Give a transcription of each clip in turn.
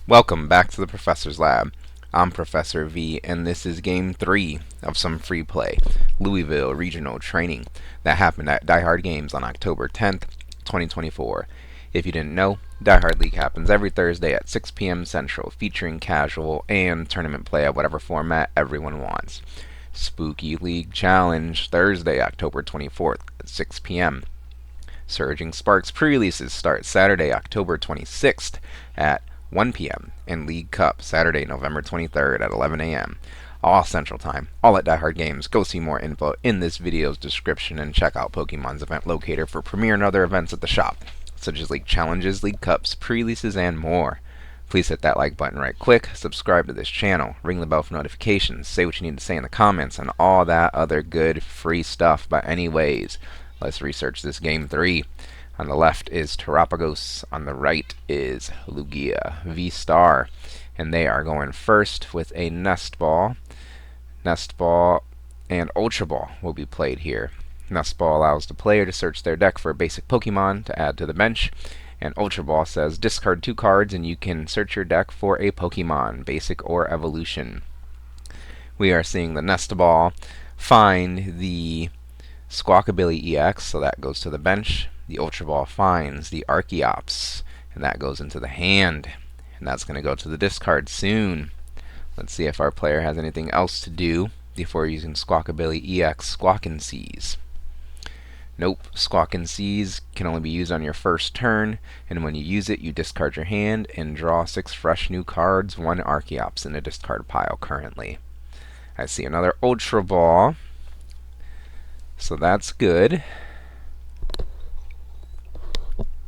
Welcome back to the Professor's Lab. I'm Professor V, and this is Game 3 of some free play Louisville Regional Training that happened at Die Hard Games on October 10th, 2024. If you didn't know, Die Hard League happens every Thursday at 6 p.m. Central, featuring casual and tournament play at whatever format everyone wants. Spooky League Challenge, Thursday, October 24th at 6 p.m. Surging Sparks Prereleases start Saturday, October 26th at 1 p.m. and League Cup Saturday, November 23rd at 11 a.m. all Central Time, all at Die Hard Games. Go see more info in this video's description and check out Pokemon's event locator for premiere and other events at the shop, such as League Challenges, League Cups, pre-releases, and more. Please hit that like button right quick, subscribe to this channel, ring the bell for notifications, say what you need to say in the comments, and all that other good free stuff. But anyways, let's research this Game 3. On the left is Terapagos, on the right is Lugia V-Star, and they are going first with a Nest Ball. Nest Ball and Ultra Ball will be played here. Nest Ball allows the player to search their deck for a basic Pokemon to add to the bench, and Ultra Ball says discard 2 cards and you can search your deck for a Pokemon, basic or evolution. We are seeing the Nest Ball find the Squawkabilly EX, so that goes to the bench. The Ultra Ball finds the Archeops, and that goes into the hand. And that's going to go to the discard soon. Let's see if our player has anything else to do before using Squawkabilly EX Squawk and Seize. Nope, Squawk and Seize can only be used on your first turn, and when you use it, you discard your hand and draw 6 fresh new cards, 1 Archeops in the discard pile currently. I see another Ultra Ball, so that's good.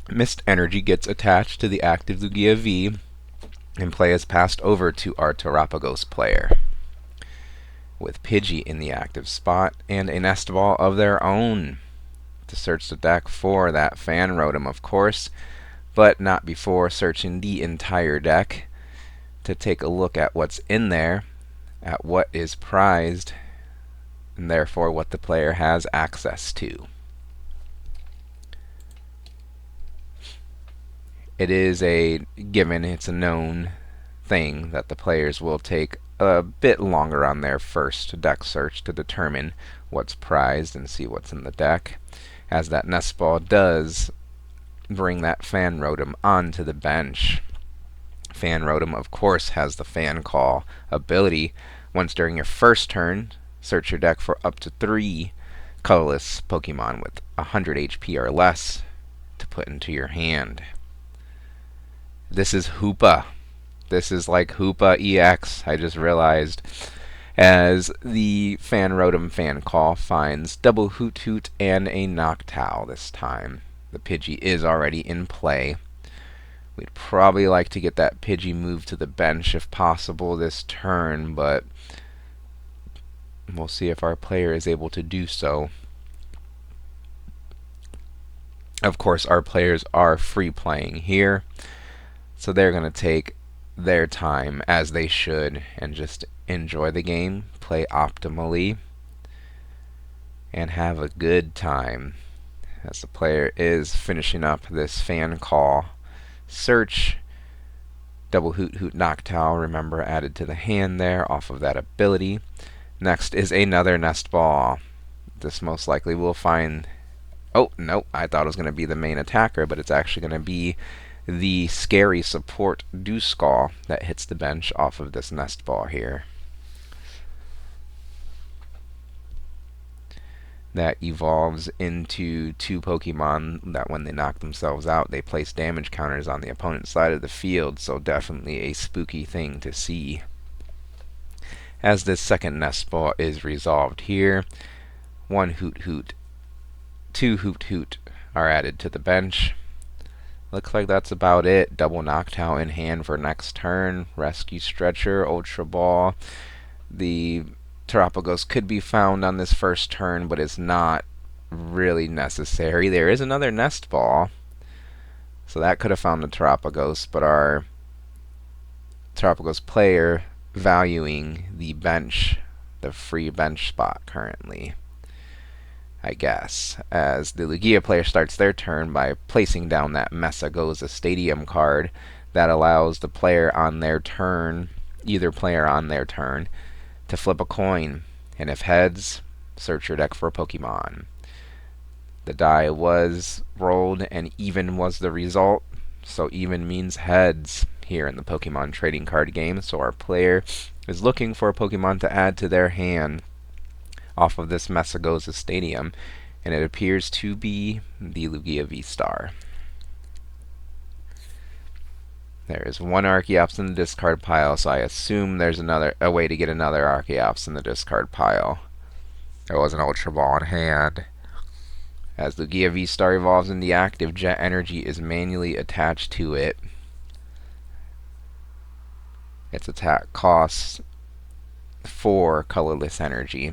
Mist Energy gets attached to the active Lugia V, and play is passed over to our Terapagos player, with Pidgey in the active spot, and a Nest Ball of their own to search the deck for that Fan Rotom, of course, but not before searching the entire deck to take a look at what's in there, at what is prized, and therefore what the player has access to. It is a given, it's a known thing that the players will take a bit longer on their first deck search to determine what's prized and see what's in the deck, as that Nest Ball does bring that Fan Rotom onto the bench. Fan Rotom, of course, has the Fan Call ability. Once during your first turn, search your deck for up to 3 colorless Pokemon with 100 HP or less to put into your hand. This is Hoopa. This is like Hoopa EX, I just realized, as the Fan Rotom Fan Call finds double Hoot Hoot and a Noctowl this time. The Pidgey is already in play. We'd probably like to get that Pidgey moved to the bench if possible this turn, but we'll see if our player is able to do so. Of course, our players are free playing here, so they're going to take their time, as they should, and just enjoy the game, play optimally, and have a good time, as the player is finishing up this Fan Call search. Double Hoot Hoot Noctowl, remember, added to the hand there off of that ability. Next is another Nest Ball. This most likely will find... oh, nope, I thought it was going to be the main attacker, but it's actually going to be the scary support Dewskull that hits the bench off of this Nest Ball here. That evolves into 2 Pokemon that when they knock themselves out, they place damage counters on the opponent's side of the field, so definitely a spooky thing to see. As this second Nest Ball is resolved here, 1 Hoot Hoot, 2 Hoot Hoot are added to the bench. Looks like that's about it. Double Noctowl in hand for next turn. Rescue Stretcher, Ultra Ball. The Terapagos could be found on this first turn, but it's not really necessary. There is another Nest Ball, so that could have found the Terapagos, but our Terapagos player valuing the bench, the free bench spot currently. I guess, as the Lugia player starts their turn by placing down that Messagoza Stadium card that allows the player on their turn, either player on their turn, to flip a coin, and if heads, search your deck for a Pokemon. The die was rolled and even was the result, so even means heads here in the Pokemon trading card game, so our player is looking for a Pokemon to add to their hand off of this Messagoza Stadium, and it appears to be the Lugia V-Star. There is one Archeops in the discard pile, so I assume there's a way to get another Archeops in the discard pile. There was an Ultra Ball in hand. As Lugia V-Star evolves into active, Jet Energy is manually attached to it. Its attack costs 4 colorless energy.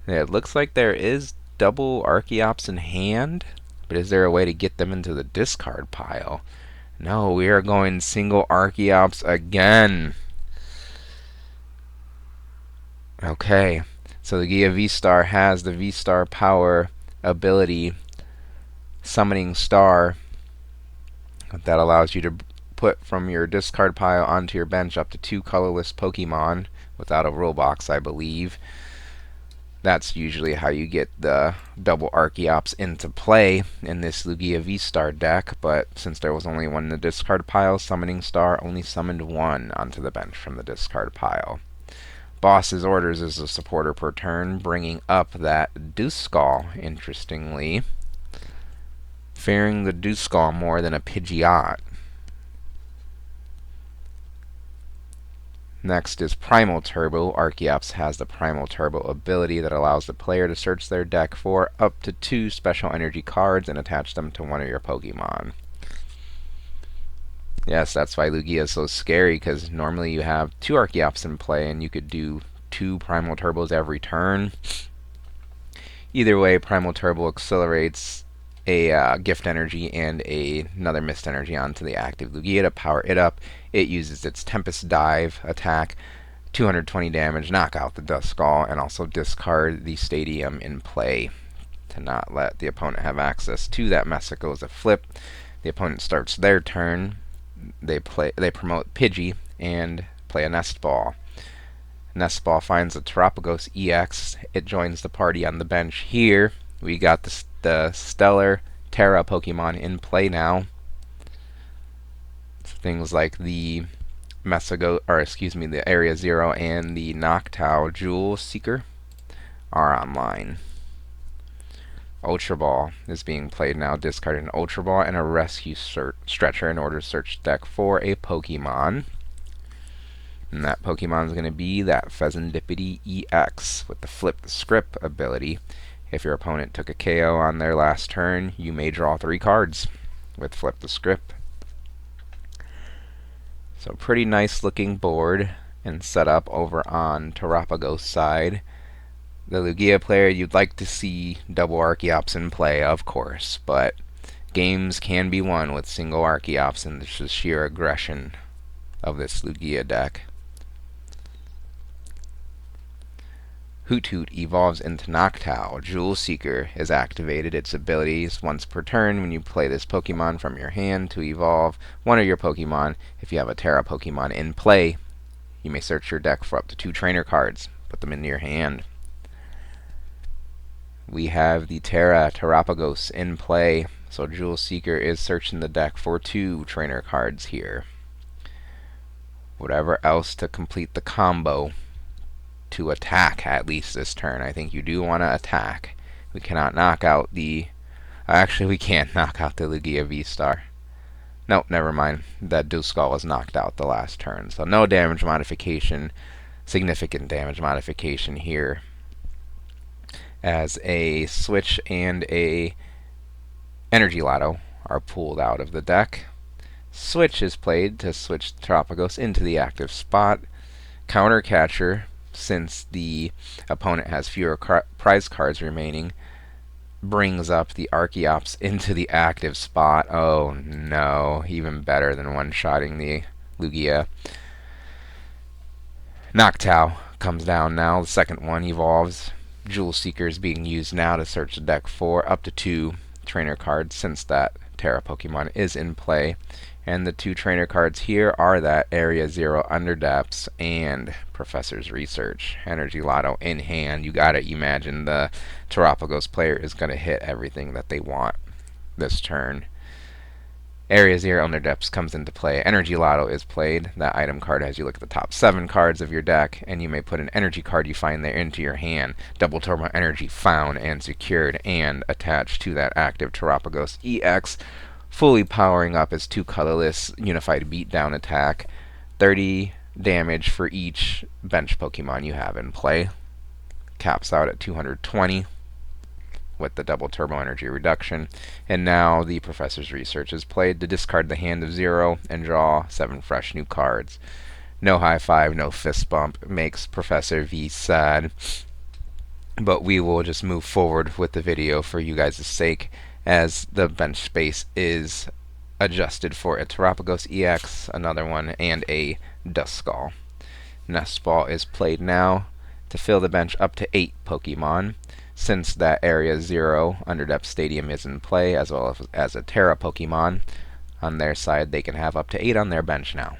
It looks like there is double Archeops in hand, but is there a way to get them into the discard pile? No, we are going single Archeops again. Okay, so the Lugia V-Star has the V-Star power ability, Summoning Star, that allows you to put from your discard pile onto your bench up to 2 colorless Pokemon without a rule box, I believe. That's usually how you get the double Archeops into play in this Lugia V-Star deck, but since there was only one in the discard pile, Summoning Star only summoned 1 onto the bench from the discard pile. Boss's Orders is a supporter per turn, bringing up that Duskull, interestingly, fearing the Duskull more than a Pidgeot. Next is Primal Turbo. Archeops has the Primal Turbo ability that allows the player to search their deck for up to 2 special energy cards and attach them to one of your Pokemon. Yes, that's why Lugia is so scary, because normally you have 2 Archeops in play and you could do 2 Primal Turbos every turn. Either way, Primal Turbo accelerates a gift energy and another mist energy onto the active Lugia to power it up. It uses its Tempest Dive attack, 220 damage, knock out the Duskull, and also discard the Stadium in play to not let the opponent have access to that Messagoza flip. The opponent starts their turn. They promote Pidgey and play a Nest Ball. Nest Ball finds a Terapagos EX. It joins the party on the bench here. We got the Stellar Terra Pokemon in play now. Things like the the Area Zero and the Noctowl Jewel Seeker are online. Ultra Ball is being played now, discarding an Ultra Ball and a Rescue Stretcher in order to search the deck for a Pokemon. And that Pokemon is going to be that Pheasantipede EX with the Flip the Script ability. If your opponent took a KO on their last turn, you may draw 3 cards with Flip the Script. So pretty nice looking board and setup over on Terapagos side. The Lugia player, you'd like to see double Archeops in play, of course, but games can be won with single Archeops, and this is sheer aggression of this Lugia deck. Hoot Hoot evolves into Noctowl. Jewel Seeker is activated. Its abilities once per turn when you play this Pokemon from your hand to evolve one of your Pokemon. If you have a Terra Pokemon in play, you may search your deck for up to 2 trainer cards. Put them into your hand. We have the Terapagos in play, so Jewel Seeker is searching the deck for 2 trainer cards here. Whatever else to complete the combo to attack at least this turn. I think you do want to attack. We cannot knock out the... Actually, we can't knock out the Lugia V-Star. Nope, never mind. That Duskull was knocked out the last turn. So no damage modification, significant damage modification here, as a Switch and a Energy Lotto are pulled out of the deck. Switch is played to switch Terapagos into the active spot. Counter Catcher, since the opponent has fewer prize cards remaining, brings up the Archeops into the active spot. Oh no, even better than one-shotting the Lugia. Noctowl comes down now. The second one evolves. Jewel Seeker is being used now to search the deck for up to 2 trainer cards, since that Terra Pokemon is in play. And the 2 trainer cards here are that Area 0 Underdepths and Professor's Research. Energy Lotto in hand. You gotta imagine the Terapagos player is gonna hit everything that they want this turn. Area 0 Underdepths comes into play. Energy Lotto is played. That item card has you look at the top 7 cards of your deck, and you may put an energy card you find there into your hand. Double Turbo Energy found and secured and attached to that active Terapagos EX, fully powering up as 2 colorless Unified Beatdown attack. 30 damage for each bench Pokemon you have in play. Caps out at 220. With the double turbo energy reduction. And now the Professor's Research is played to discard the hand of 0 and draw 7 fresh new cards. No high five, no fist bump. Makes Professor V sad. But we will just move forward with the video for you guys' sake, as the bench space is adjusted for a Terapagos EX, another one, and a Duskull. Nest Ball is played now to fill the bench up to 8 Pokemon. Since that Area 0 Underdepth Stadium is in play, as well as a Terra Pokemon on their side, they can have up to 8 on their bench now.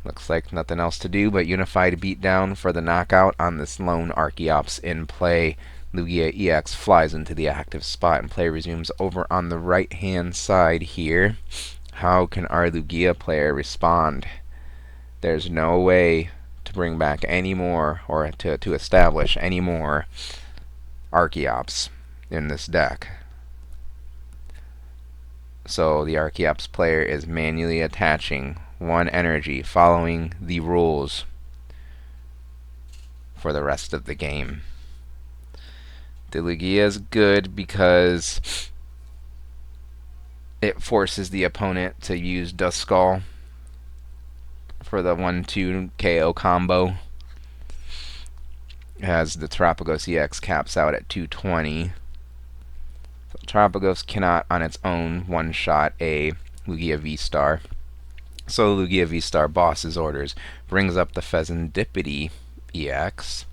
Looks like nothing else to do but Unified Beatdown for the knockout on this lone Archeops in play. Lugia EX flies into the active spot and play resumes over on the right hand side here. How can our Lugia player respond? There's no way to bring back any more, or to establish any more Archeops in this deck. So the Archeops player is manually attaching 1 energy, following the rules for the rest of the game. The Lugia is good because it forces the opponent to use Duskull for the 1-2 KO combo, as the Terapagos EX caps out at 220. So Terapagos cannot on its own one-shot a Lugia V-Star. So Lugia V-Star Boss's Orders brings up the Pheasantipede EX.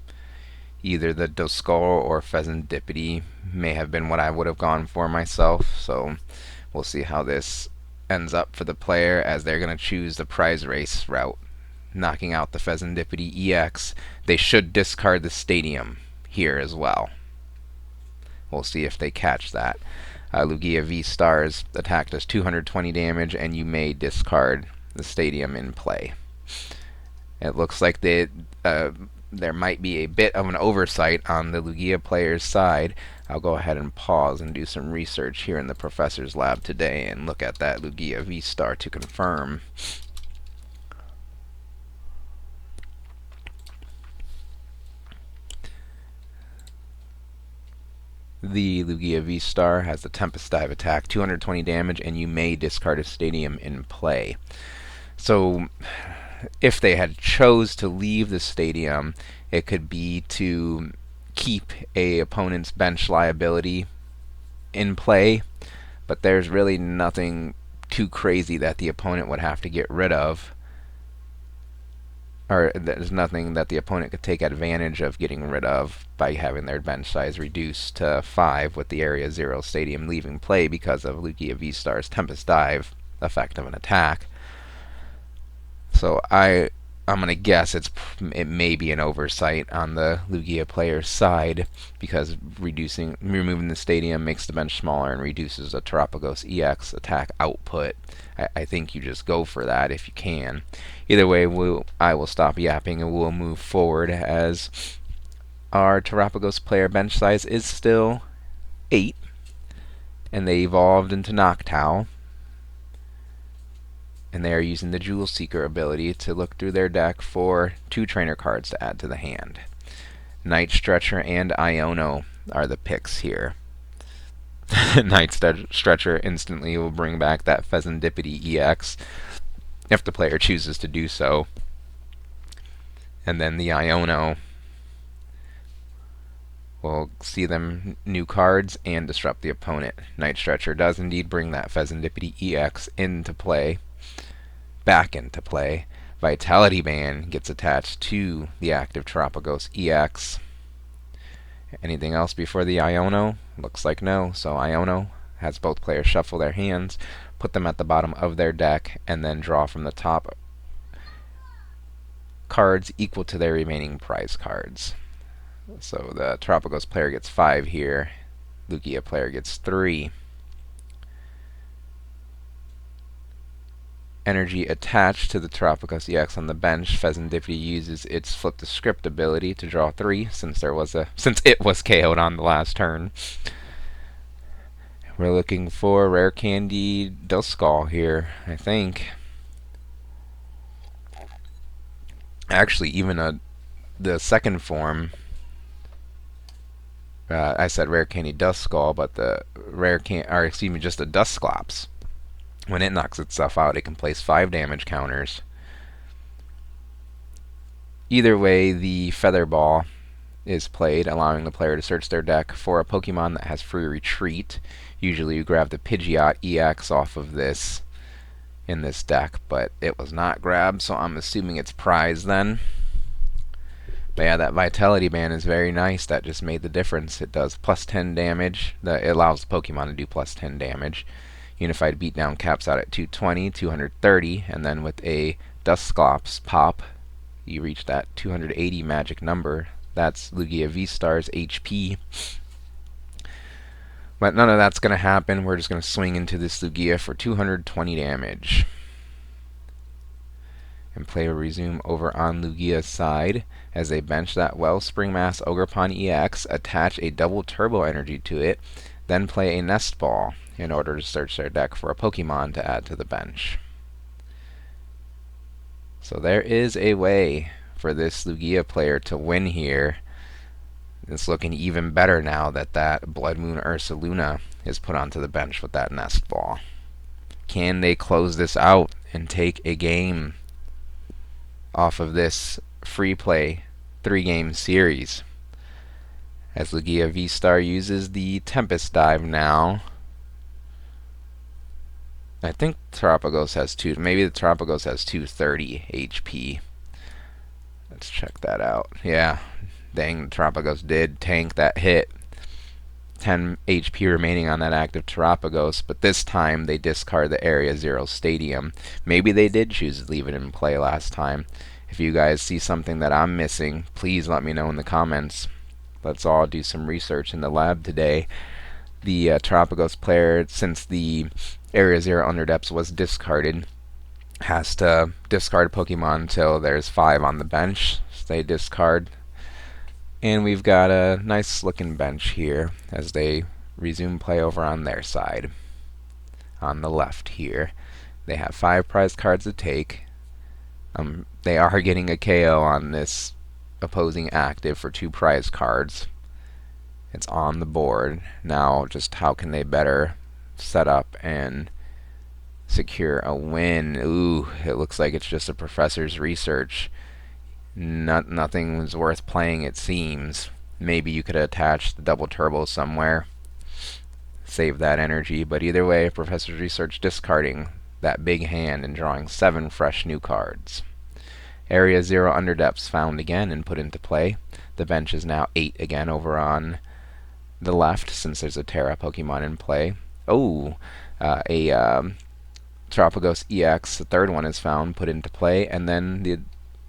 Either the Duskull or Pheasantipede may have been what I would have gone for myself, so we'll see how this ends up for the player, as they're going to choose the prize race route, knocking out the Pheasantipede EX. They should discard the Stadium here as well. We'll see if they catch that. Lugia V-Stars attack does 220 damage, and you may discard the Stadium in play. It looks like there might be a bit of an oversight on the Lugia player's side. I'll go ahead and pause and do some research here in the Professor's lab today and look at that Lugia V-Star to confirm. The Lugia V-Star has the Tempest Dive attack, 220 damage, and you may discard a Stadium in play. So if they had chose to leave the Stadium, it could be to keep a opponent's bench liability in play, but there's really nothing too crazy that the opponent would have to get rid of, or there's nothing that the opponent could take advantage of getting rid of by having their bench size reduced to 5 with the Area 0 Stadium leaving play because of Lugia V-Star's Tempest Dive effect of an attack. So I'm going to guess it may be an oversight on the Lugia player's side, because removing the Stadium makes the bench smaller and reduces the Terapagos EX attack output. I think you just go for that if you can. Either way, I will stop yapping and we'll move forward, as our Terapagos player bench size is still 8, and they evolved into Noctowl. And they are using the Jewel Seeker ability to look through their deck for 2 trainer cards to add to the hand. Night Stretcher and Iono are the picks here. Night Stretcher instantly will bring back that Pheasantipede EX if the player chooses to do so. And then the Iono will see them new cards and disrupt the opponent. Night Stretcher does indeed bring that Pheasantipede EX into play, back into play, Vitality Band gets attached to the active Terapagos EX. Anything else before the Iono? Looks like no. So Iono has both players shuffle their hands, put them at the bottom of their deck, and then draw from the top cards equal to their remaining prize cards. So the Terapagos player gets 5 here. Lugia player gets 3. Energy attached to the Terapagos EX on the bench. Pheasantipity uses its Flip the Script ability to draw 3 since it was KO'd on the last turn. We're looking for Rare Candy Duskull here, I think. Actually, even the second form. I said Rare Candy Duskull, but the just the Dusclops. When it knocks itself out, it can place 5 damage counters. Either way, the Feather Ball is played, allowing the player to search their deck for a Pokemon that has free retreat. Usually you grab the Pidgeot EX off of this in this deck, but it was not grabbed, so I'm assuming it's prize then. But yeah, that Vitality Band is very nice. That just made the difference. It does plus 10 damage. It allows the Pokemon to do plus 10 damage. Unified Beatdown caps out at 220, 230, and then with a Dusclops pop, you reach that 280 magic number. That's Lugia V-Star's HP. But none of that's going to happen. We're just going to swing into this Lugia for 220 damage. And play will resume over on Lugia's side as they bench that Wellspring Mass Ogerpon EX, attach a double turbo energy to it, then play a Nest Ball in order to search their deck for a Pokemon to add to the bench. So there is a way for this Lugia player to win here. It's looking even better now that Blood Moon Ursaluna is put onto the bench with that Nest Ball. Can they close this out and take a game off of this free play 3-game series? As Lugia V-Star uses the Tempest Dive now. I think Terapagos has maybe the Terapagos has 230 HP. Let's check that out. Yeah, dang, Terapagos did tank that hit. 10 HP remaining on that active Terapagos, but this time they discard the Area 0 Stadium. Maybe they did choose to leave it in play last time. If you guys see something that I'm missing, please let me know in the comments. Let's all do some research in the lab today. The Terapagos player, since the Area 0 Underdepths was discarded, has to discard Pokemon until there's 5 on the bench. So they discard. And we've got a nice looking bench here as they resume play over on their side. On the left here, they have 5 prize cards to take. They are getting a KO on this opposing active for 2 prize cards. It's on the board. Now, just how can they better set up and secure a win? Ooh, it looks like it's just a professor's research. Nothing was worth playing, it seems. Maybe you could attach the double turbo somewhere. Save that energy, but either way, professor's research discarding that big hand and drawing 7 fresh new cards. Area 0 Underdepths found again and put into play. The bench is now 8 again over on the left since there's a Terra Pokemon in play. Oh, a Terapagos EX, the third one is found, put into play, and then the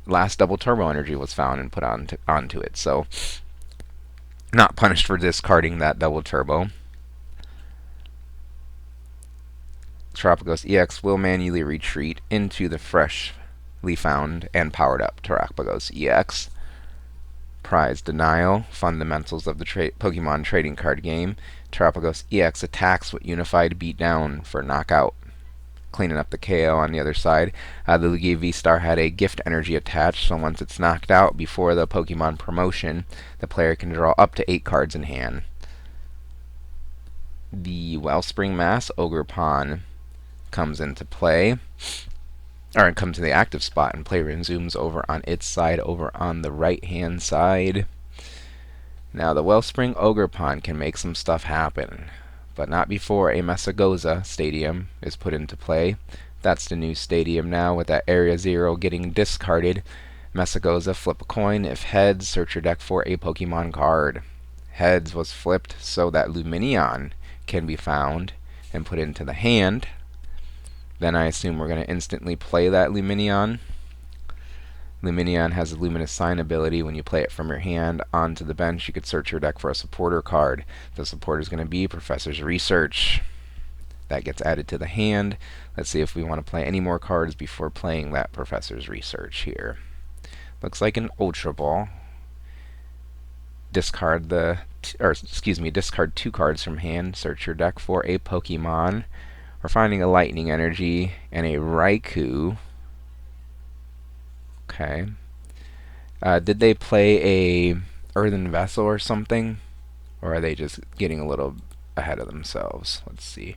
last double turbo energy was found and put onto it. So, not punished for discarding that double turbo. Terapagos EX will manually retreat into the freshly found and powered up Terapagos EX. Prize Denial, fundamentals of the Pokemon trading card game. Terapagos EX attacks with Unified Beatdown for knockout, cleaning up the KO on the other side. The Lugia V-Star had a gift energy attached, so once it's knocked out before the Pokemon promotion, the player can draw up to 8 cards in hand. The Wellspring Mass Ogerpon comes into play, or comes to the active spot, and play resumes over on its side, over on the right hand side. Now the Wellspring Ogerpon can make some stuff happen, but not before a Mesagoza Stadium is put into play. That's the new stadium now with that Area 0 getting discarded. Messagoza, flip a coin. If heads, search your deck for a Pokemon card. Heads was flipped so that Luminion can be found and put into the hand. Then I assume we're going to instantly play that Luminion. Luminion has a Luminous Sign ability. When you play it from your hand onto the bench, you could search your deck for a supporter card. The supporter is going to be Professor's Research. That gets added to the hand. Let's see if we want to play any more cards before playing that Professor's Research here. Looks like an Ultra Ball. Discard discard 2 cards from hand. Search your deck for a Pokemon. We're finding a Lightning Energy and a Raikou. Okay. Did they play a Earthen Vessel or something? Or are they just getting a little ahead of themselves? Let's see.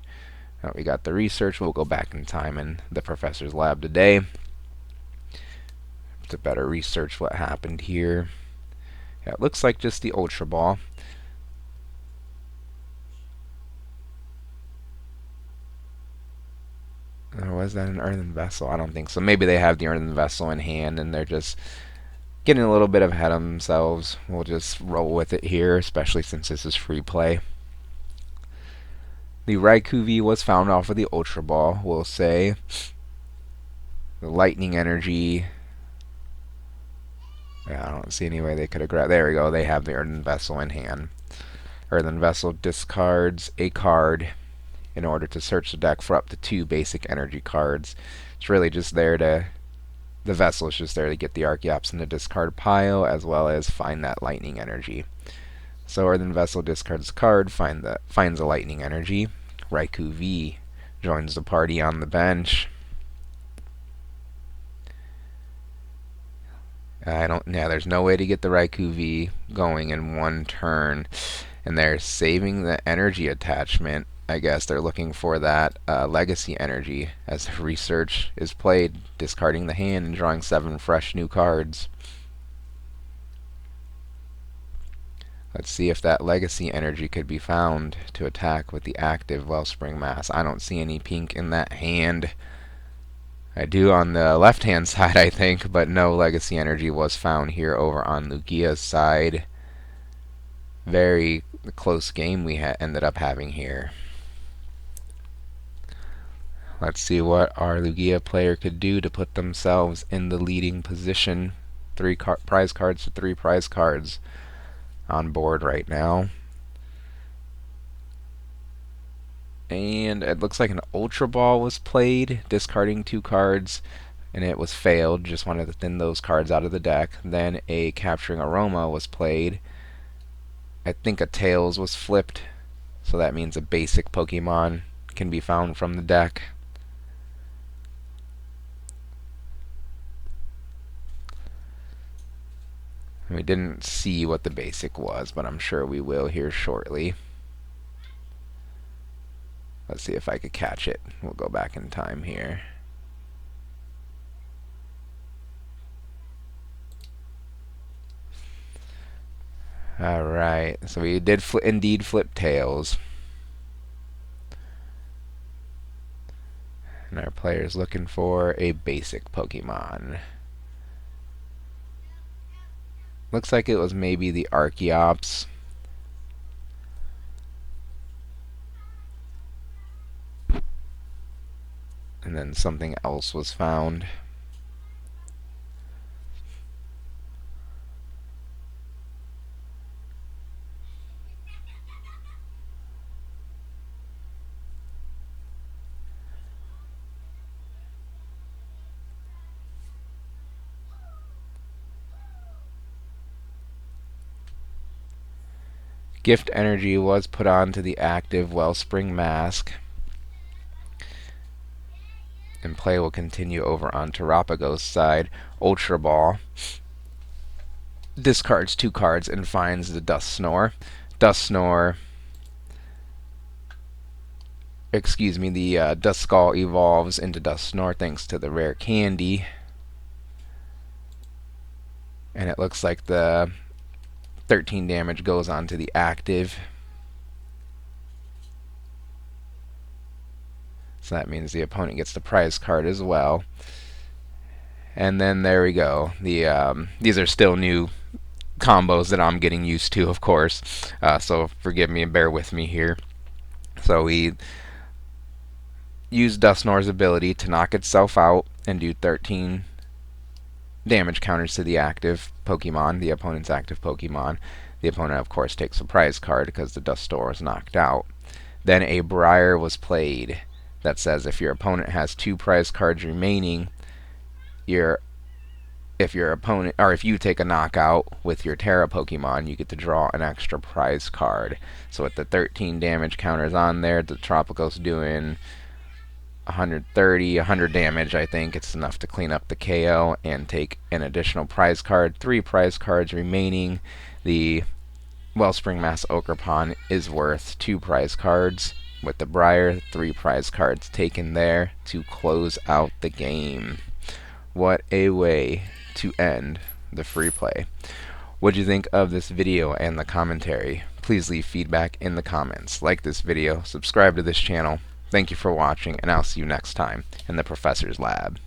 We got the research. We'll go back in time in the professor's lab today to better research what happened here. Yeah, it looks like just the Ultra Ball. Or was that an Earthen Vessel? I don't think so. Maybe they have the Earthen Vessel in hand and they're just getting a little bit ahead of themselves. We'll just roll with it here, especially since this is free play. The Raikou V was found off of the Ultra Ball, we'll say. The Lightning Energy. Yeah, I don't see any way they could have grabbed. There we go. They have the Earthen Vessel in hand. Earthen Vessel discards a card in order to search the deck for up to 2 basic energy cards. It's really just there to... The Vessel is just there to get the Archeops in the discard pile, as well as find that Lightning Energy. So Earthen Vessel discards a card, finds a Lightning Energy. Raikou V joins the party on the bench. There's no way to get the Raikou V going in one turn. And they're saving the energy attachment. I guess they're looking for that legacy energy as the research is played, discarding the hand and drawing 7 fresh new cards. Let's see if that legacy energy could be found to attack with the active Wellspring Mass. I don't see any pink in that hand. I do on the left-hand side, I think, but no legacy energy was found here over on Lugia's side. Very close game we ended up having here. Let's see what our Lugia player could do to put themselves in the leading position. 3 prize cards to 3 prize cards on board right now. And it looks like an Ultra Ball was played, discarding 2 cards, and it was failed. Just wanted to thin those cards out of the deck. Then a Capturing Aroma was played. I think a Tails was flipped, so that means a basic Pokemon can be found from the deck. We didn't see what the basic was, but I'm sure we will here shortly. Let's see if I could catch it. We'll go back in time here. Alright, so we did indeed flip Tails. And our player's looking for a basic Pokemon. Looks like it was maybe the Archeops. And then something else was found. Gift energy was put onto the active Wellspring Mask. And play will continue over on Terapagos' side. Ultra Ball discards 2 cards and finds the Dusknoir. The Duskull evolves into Dusknoir thanks to the rare candy. And it looks like the 13 damage goes on to the active. So that means the opponent gets the prize card as well. And then there we go. These are still new combos that I'm getting used to, of course. So forgive me and bear with me here. So we use Dusknoir's ability to knock itself out and do 13 damage counters to the active Pokemon, the opponent's active Pokemon. The opponent, of course, takes a prize card because the Dusknoir is knocked out. Then a Briar was played that says if your opponent has 2 prize cards remaining, if you take a knockout with your Terra Pokemon, you get to draw an extra prize card. So with the 13 damage counters on there, the Terapagos doing 100 damage, I think it's enough to clean up the KO and take an additional prize card. 3 prize cards remaining. The Wellspring Mass Okerpon is worth 2 prize cards. With the Briar, 3 prize cards taken there to close out the game. What a way to end the free play. What do you think of this video and the commentary? Please leave feedback in the comments. Like this video, subscribe to this channel. Thank you for watching, and I'll see you next time in the Professor's Lab.